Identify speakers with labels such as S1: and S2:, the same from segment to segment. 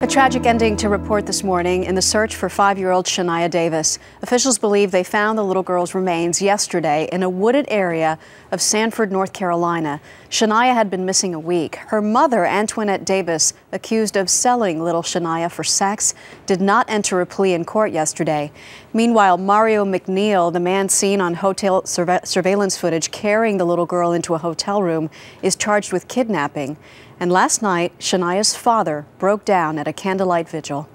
S1: A tragic ending to report this morning in the search for 5-year-old Shaniya Davis. Officials believe they found the little girl's remains yesterday in a wooded area of Sanford, North Carolina. Shaniya had been missing a week. Her mother, Antoinette Davis, accused of selling little Shaniya for sex, did not enter a plea in court yesterday. Meanwhile, Mario McNeil, the man seen on hotel surveillance footage carrying the little girl into a hotel room, is charged with kidnapping. And last night, Shaniya's father broke down at a candlelight vigil.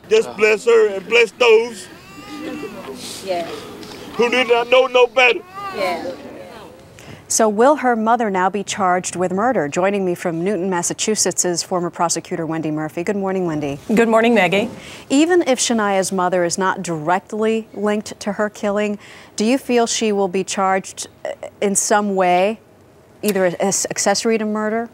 S2: Just bless her and bless those who did not know no better.
S1: So will her mother now be charged with murder? Joining me from Newton, Massachusetts is former prosecutor Wendy Murphy. Good morning, Wendy.
S3: Good morning, Maggie.
S1: Even if Shaniya's mother is not directly linked to her killing, do you feel she will be charged in some way, either as accessory to murder?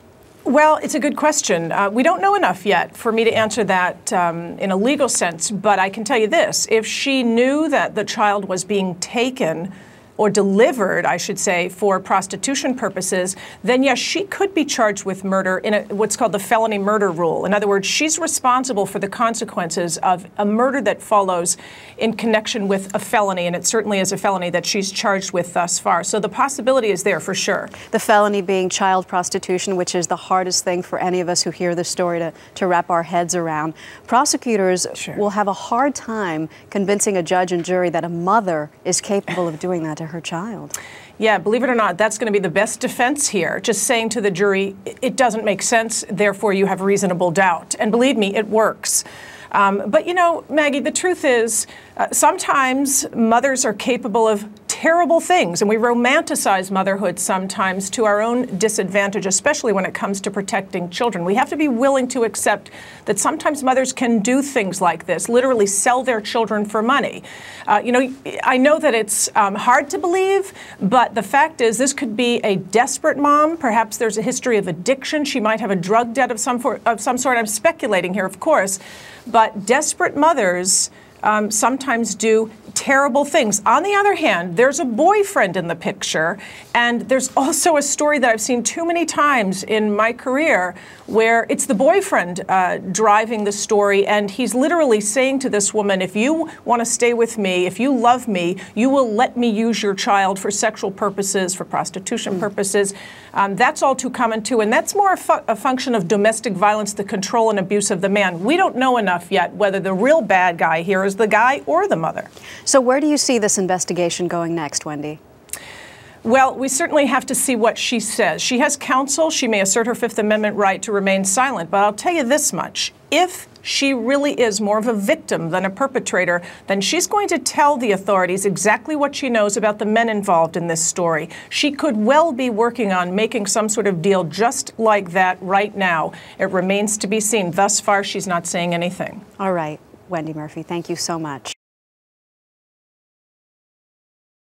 S3: Well, it's a good question. We don't know enough yet for me to answer that in a legal sense, but I can tell you this. If she knew that the child was being taken or delivered, I should say, for prostitution purposes, then yes, she could be charged with murder in what's called the felony murder rule. In other words, she's responsible for the consequences of a murder that follows in connection with a felony, and it certainly is a felony that she's charged with thus far. So the possibility is there for sure.
S1: The felony being child prostitution, which is the hardest thing for any of us who hear this story to wrap our heads around. Prosecutors will have a hard time convincing a judge and jury that a mother is capable of doing that to her child.
S3: Yeah, believe it or not, that's going to be the best defense here. Just saying to the jury, it doesn't make sense, therefore you have reasonable doubt. And believe me, it works. But you know, Maggie, the truth is, sometimes mothers are capable of terrible things, and we romanticize motherhood sometimes to our own disadvantage, especially when it comes to protecting children. We have to be willing to accept that sometimes mothers can do things like this, literally sell their children for money. You know, I know that it's hard to believe, but the fact is this could be a desperate mom. Perhaps there's a history of addiction. She might have a drug debt of some sort. I'm speculating here, of course, but desperate mothers sometimes do terrible things. On the other hand, there's a boyfriend in the picture, and there's also a story that I've seen too many times in my career where it's the boyfriend driving the story, and he's literally saying to this woman, if you want to stay with me, if you love me, you will let me use your child for sexual purposes, for prostitution purposes. That's all too common too, and that's more a function of domestic violence, the control and abuse of the man. We don't know enough yet whether the real bad guy here is the guy or the mother.
S1: So where do you see this investigation going next, Wendy?
S3: Well, we certainly have to see what she says. She has counsel. She may assert her Fifth Amendment right to remain silent. But I'll tell you this much. If she really is more of a victim than a perpetrator, then she's going to tell the authorities exactly what she knows about the men involved in this story. She could well be working on making some sort of deal just like that right now. It remains to be seen. Thus far, she's not saying anything.
S1: All right, Wendy Murphy, thank you so much.